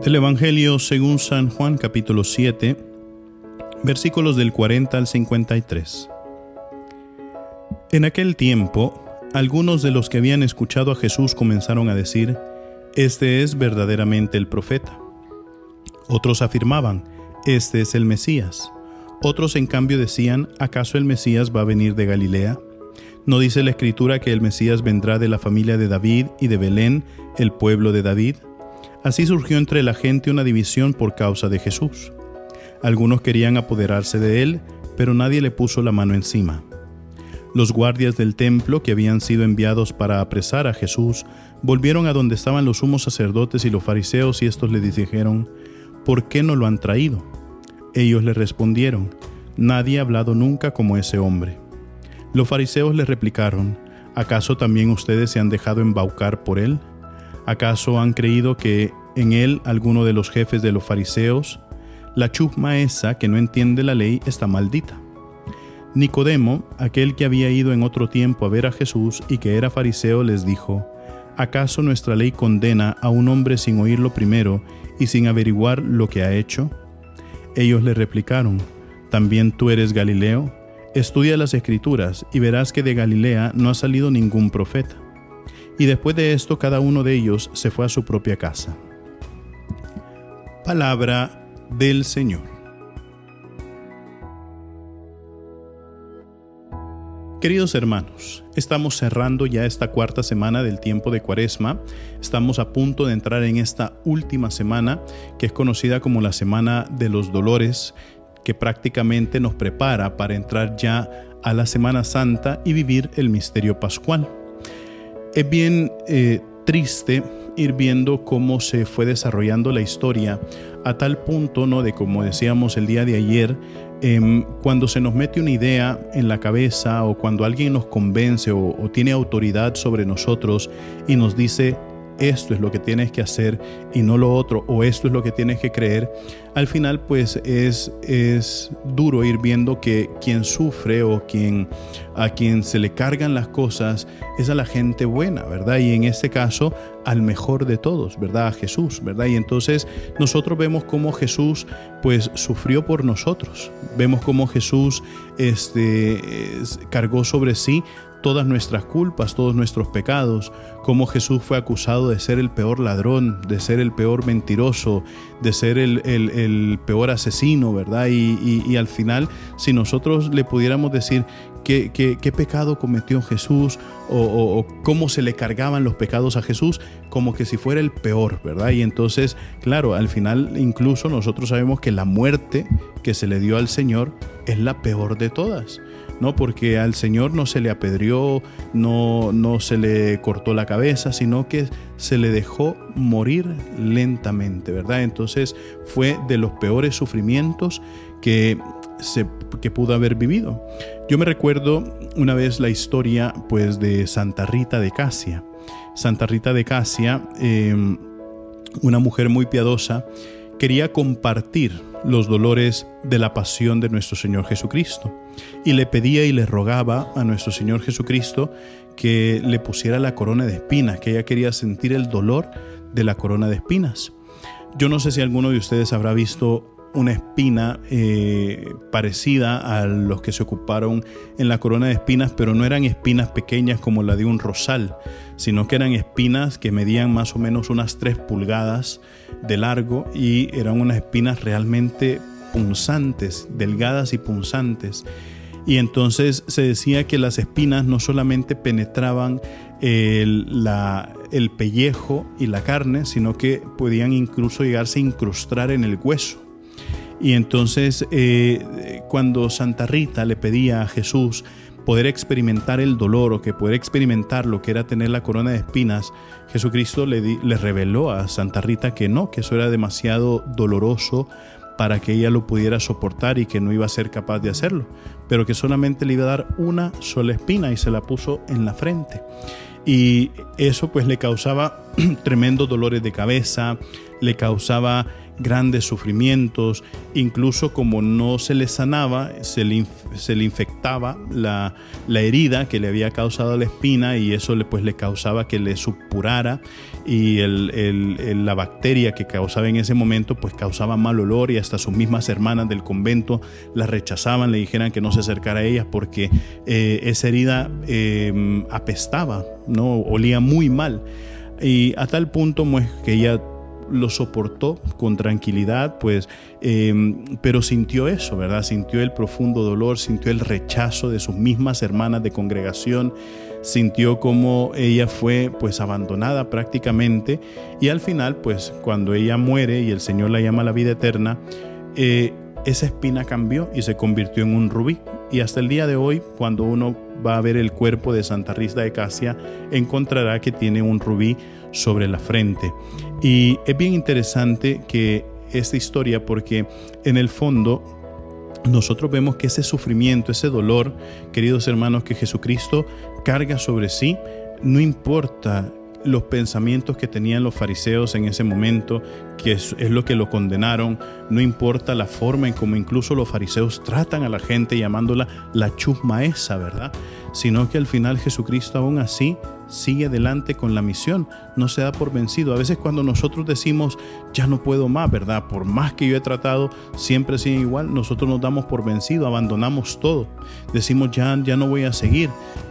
El Evangelio según San Juan capítulo 7, versículos del 40 al 53. En aquel tiempo, algunos de los que habían escuchado a Jesús comenzaron a decir: «Este es verdaderamente el profeta». Otros afirmaban: «Este es el Mesías». Otros en cambio decían: «¿Acaso el Mesías va a venir de Galilea? ¿No dice la Escritura que el Mesías vendrá de la familia de David y de Belén, el pueblo de David?». Así surgió entre la gente una división por causa de Jesús. Algunos querían apoderarse de él, pero nadie le puso la mano encima. Los guardias del templo, que habían sido enviados para apresar a Jesús, volvieron a donde estaban los sumos sacerdotes y los fariseos, y estos le dijeron: «¿Por qué no lo han traído?». Ellos le respondieron: «Nadie ha hablado nunca como ese hombre». Los fariseos le replicaron: «¿Acaso también ustedes se han dejado embaucar por él? ¿Acaso han creído que en él alguno de los jefes de los fariseos? La chusma esa que no entiende la ley está maldita». Nicodemo, aquel que había ido en otro tiempo a ver a Jesús y que era fariseo, les dijo: «¿Acaso nuestra ley condena a un hombre sin oírlo primero y sin averiguar lo que ha hecho?». Ellos le replicaron: «¿También tú eres Galileo? Estudia las Escrituras y verás que de Galilea no ha salido ningún profeta». Y después de esto, cada uno de ellos se fue a su propia casa. Palabra del Señor. Queridos hermanos, estamos cerrando ya esta cuarta semana del tiempo de Cuaresma. Estamos a punto de entrar en esta última semana, que es conocida como la Semana de los Dolores, que prácticamente nos prepara para entrar ya a la Semana Santa y vivir el misterio pascual. Es bien triste ir viendo cómo se fue desarrollando la historia a tal punto, ¿no?, de, como decíamos el día de ayer, cuando se nos mete una idea en la cabeza o cuando alguien nos convence o tiene autoridad sobre nosotros y nos dice: esto es lo que tienes que hacer y no lo otro, o esto es lo que tienes que creer, al final pues es duro ir viendo que quien sufre o a quien se le cargan las cosas es a la gente buena, ¿verdad? Y en este caso al mejor de todos, ¿verdad? A Jesús, ¿verdad? Y entonces nosotros vemos cómo Jesús pues sufrió por nosotros, vemos cómo Jesús cargó sobre sí todas nuestras culpas, todos nuestros pecados, cómo Jesús fue acusado de ser el peor ladrón, de ser el peor mentiroso, de ser el peor asesino, ¿verdad? Y al final, si nosotros le pudiéramos decir qué pecado cometió Jesús o cómo se le cargaban los pecados a Jesús, como que si fuera el peor, ¿verdad? Y entonces, claro, al final incluso nosotros sabemos que la muerte que se le dio al Señor es la peor de todas, ¿no? Porque al Señor no se le apedreó, no se le cortó la cabeza, sino que se le dejó morir lentamente, ¿verdad? Entonces fue de los peores sufrimientos que pudo haber vivido. Yo me recuerdo una vez la historia pues de Santa Rita de Casia. Santa Rita de Casia, una mujer muy piadosa, quería compartir los dolores de la pasión de nuestro Señor Jesucristo y le pedía y le rogaba a nuestro Señor Jesucristo que le pusiera la corona de espinas, que ella quería sentir el dolor de la corona de espinas. Yo no sé si alguno de ustedes habrá visto una espina parecida a los que se ocuparon en la corona de espinas, pero no eran espinas pequeñas como la de un rosal, sino que eran espinas que medían más o menos unas 3 pulgadas de largo y eran unas espinas realmente punzantes, delgadas y punzantes. Y entonces se decía que las espinas no solamente penetraban el pellejo y la carne, sino que podían incluso llegarse a incrustar en el hueso. Y entonces cuando Santa Rita le pedía a Jesús poder experimentar el dolor o que poder experimentar lo que era tener la corona de espinas, Jesucristo le reveló a Santa Rita que no, que eso era demasiado doloroso para que ella lo pudiera soportar y que no iba a ser capaz de hacerlo, pero que solamente le iba a dar una sola espina y se la puso en la frente. Y eso pues le causaba tremendos dolores de cabeza, le causaba grandes sufrimientos, incluso como no se le sanaba, se le infectaba la herida que le había causado la espina, y eso le causaba que le supurara, y la bacteria que causaba en ese momento pues causaba mal olor, y hasta sus mismas hermanas del convento la rechazaban, le dijeran que no se acercara a ellas porque esa herida apestaba, ¿no? Olía muy mal, y a tal punto pues, que ella lo soportó con tranquilidad, pues, pero sintió eso, ¿verdad? Sintió el profundo dolor, sintió el rechazo de sus mismas hermanas de congregación, sintió como ella fue pues abandonada prácticamente, y al final pues cuando ella muere y el Señor la llama a la vida eterna, esa espina cambió y se convirtió en un rubí. Y hasta el día de hoy, cuando uno va a ver el cuerpo de Santa Rita de Casia, encontrará que tiene un rubí sobre la frente. Y es bien interesante que esta historia, porque en el fondo nosotros vemos que ese sufrimiento, ese dolor, queridos hermanos, que Jesucristo carga sobre sí, no importa los pensamientos que tenían los fariseos en ese momento, que es lo que lo condenaron, no importa la forma en cómo incluso los fariseos tratan a la gente llamándola la chusma esa, ¿verdad? Sino que al final Jesucristo aún así sigue adelante con la misión, no se da por vencido. A veces cuando nosotros decimos ya no puedo más, ¿verdad? Por más que yo he tratado, siempre sigue igual, nosotros nos damos por vencido, abandonamos todo, decimos ya no voy a seguir,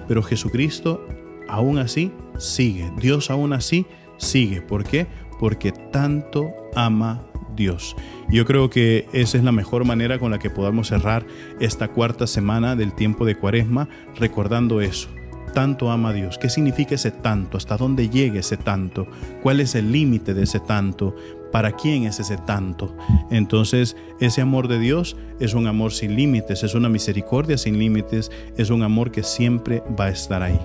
pero Jesucristo aún así sigue, Dios aún así sigue. ¿Por qué? Porque tanto ama Dios. Yo creo que esa es la mejor manera con la que podamos cerrar esta cuarta semana del tiempo de Cuaresma, recordando eso. Tanto ama Dios. ¿Qué significa ese tanto? ¿Hasta dónde llega ese tanto? ¿Cuál es el límite de ese tanto? ¿Para quién es ese tanto? Entonces, ese amor de Dios es un amor sin límites, es una misericordia sin límites, es un amor que siempre va a estar ahí.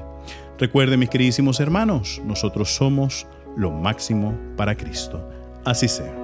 Recuerden, mis queridísimos hermanos, nosotros somos lo máximo para Cristo. Así sea.